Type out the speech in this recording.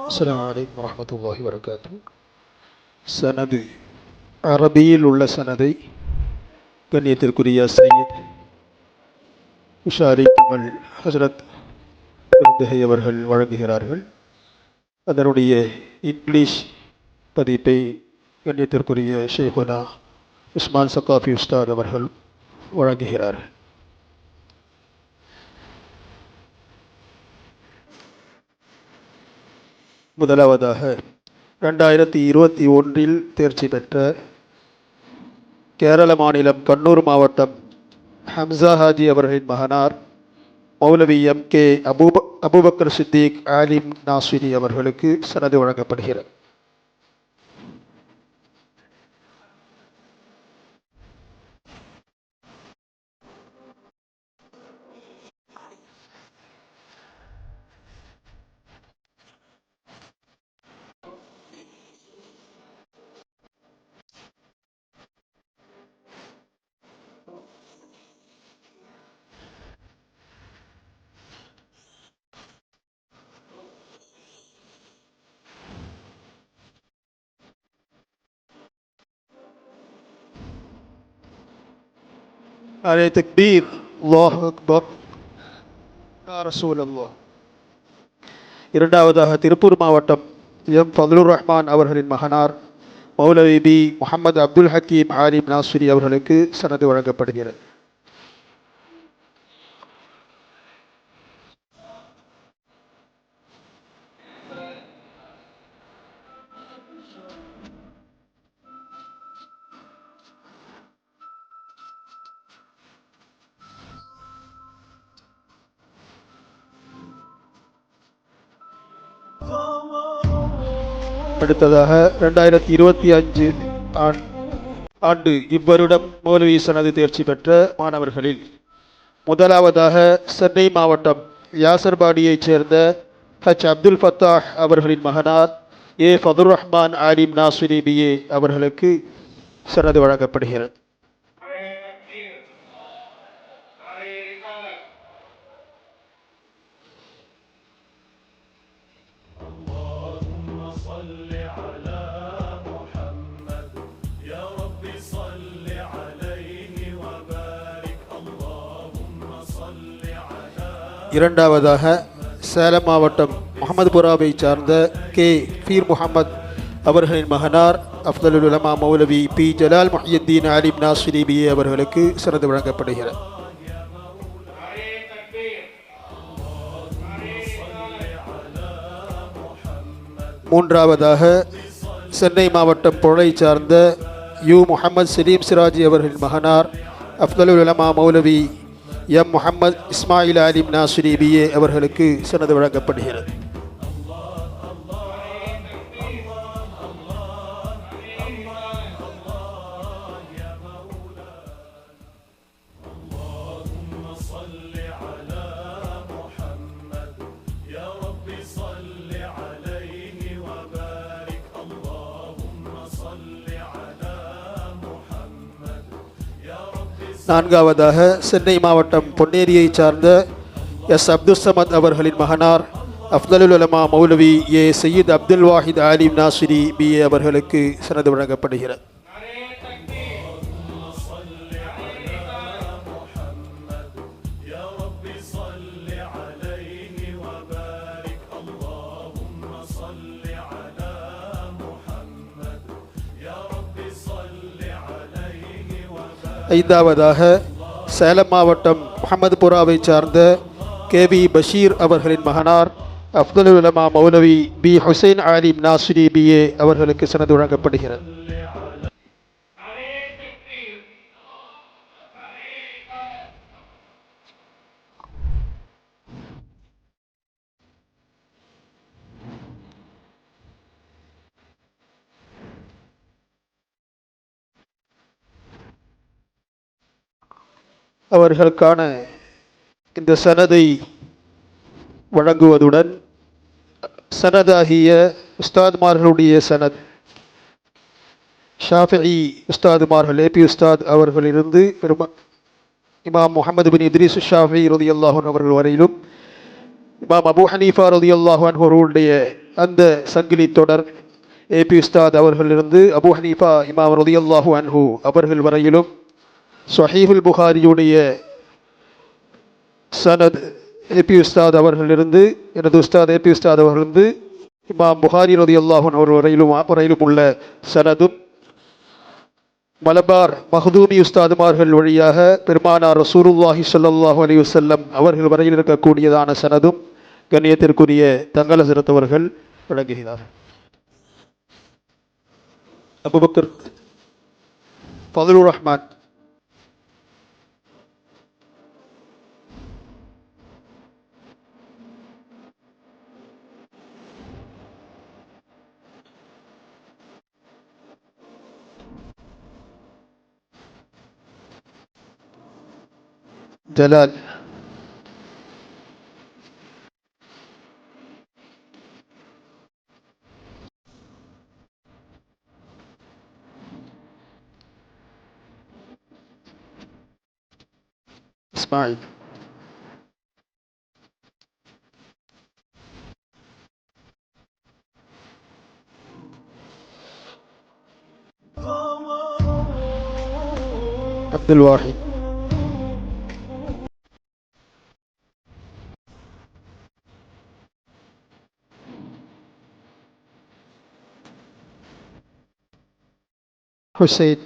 அஸ்ஸலாமு அலைக்கும் வரஹ்மத்துல்லாஹி வபரகாத்துஹு. சனது அரபியில் உள்ள சனதை கண்ணியத்திற்குரிய சையத் உஷாரி கமல் ஹசரத் பெருந்தகை அவர்கள் வழங்குகிறார்கள். அதனுடைய இங்கிலீஷ் பதிப்பை கண்ணியத்திற்குரிய ஷேகுனா உஸ்மான் சக்காஃபி உஸ்தாத் அவர்கள் வழங்குகிறார்கள். முதலாவதாக 2021 தேர்ச்சி பெற்ற கேரள மாநிலம் கண்ணூர் மாவட்டம் ஹம்சா ஹாஜி அவர்களின் மகனார் மௌலவி M.K. அபூபக்கர் சித்திக் ஆலிம் நாஸ்விரி அவர்களுக்கு சனது வழங்கப்படுகிறது. அலே தக்பீர், அல்லாஹு அக்பர், யா ரசூலல்லாஹ். இரண்டாவதாக திருப்பூர் மாவட்டம் M. ஃபதுலுர் ரஹ்மான் அவர்களின் மகனார் மௌலவி B. முஹம்மது அப்துல் ஹக்கீம் ஆலிம் நாஸ்விரி அவர்களுக்கு சனது வழங்கப்படுகிறது. அடுத்ததாக 2025 ஆண்டு இவ்வருடம் மௌலவி சனது தேர்ச்சி பெற்ற மாணவர்களில் முதலாவதாக சென்னை மாவட்டம் யாசர்பாடியைச் சேர்ந்த H. அப்துல் ஃபத்தாஹ் அவர்களின் மகனார் A. ஃபதுர் ரஹ்மான் ஆலிம் நாஸ்விரி BA அவர்களுக்கு சனது வழங்கப்படுகிறது. இரண்டாவதாக சேலம் மாவட்டம் முகமதுபுராவை சார்ந்த K. ஃபீர் முகமது அவர்களின் மகனார் அஃதலுல் உலமா மௌலவி P. ஜலால் முஹியுத்தீன் ஆலிம் நாஸ்விரி BA அவர்களுக்கு சனது வழங்கப்படுகிறது. மூன்றாவதாக சென்னை மாவட்டம் பொழை சார்ந்த U. முஹம்மது சலீம் சிராஜி அவர்களின் மகனார் அஃதலுல் உலமா மௌலவி M. முஹம்மது இஸ்மாயில் ஆலிம் நாஸ்விரி BA அவர்களுக்கு சனது வழங்கப்படுகிறது. நான்காவதாக சென்னை மாவட்டம் பொன்னேரியை சார்ந்த S. அப்துல் சமத் அவர்களின் மகனார் அஃதலுல் உலமா மௌலவி A. Syed Abdul Wahid Alim நாஸ்விரி BA அவர்களுக்கு சனது வழங்கப்படுகிறது. ஐந்தாவதாக சேலம் மாவட்டம் முகமதுபுராவை சார்ந்த K. V. பஷீர் அவர்களின் மகனார் அஃதலுல் உலமா மௌலவி B. ஹுசைன் ஆலிம் நாஸ்விரி BA அவர்களுக்கு சனது வழங்கப்படுகிறது. அவர்களுக்கான இந்த சனதை வழங்குவதுடன் சனதாகிய உஸ்தாத்மார்களுடைய சனத் ஷாஃபிஈ உஸ்தாதுமார்கள் AP உஸ்தாத் அவர்களிலிருந்து இமாம் முஹம்மது பின் இத்ரீஸ் ஷாஃபிஈ ரலியல்லாஹு அன்ஹு அவர்கள் வரையிலும் இமாம் அபூ ஹனீஃபா ரலியல்லாஹு அன்ஹு அவர்களுடைய அந்த சங்கிலி தொடர் ஏபி உஸ்தாத் அவர்களிலிருந்து அபூ ஹனீஃபா இமாம் ரலியல்லாஹு அன்ஹு அவர்கள் வரையிலும் ஸஹீஹுல் புகாரியுடைய சனத் ஏபி உஸ்தாத் அவர்களிலிருந்து எனது உஸ்தாத் ஏபி உஸ்தாத் அவர்களிருந்து இமாம் புகாரி ரலியல்லாஹு அன்ஹு அவர் வரையிலும் உள்ள சனதும் மலபார் மஹ்தூமி உஸ்தாதுமார்கள் வழியாக பெருமானார் ரசூலுல்லாஹி ஸல்லல்லாஹு அலைஹி வஸல்லம் அவர்கள் வரையில் இருக்கக்கூடியதான சனதும் கண்ணியத்திற்குரிய தங்கள் ஹஸரத் அவர்கள் வழங்குகிறார். அபூபக்கர் ஃபதுலுர் ரஹ்மான். ஜலால். இஸ்மாயில். அப்துல் வாஹித். ஹுசைன்.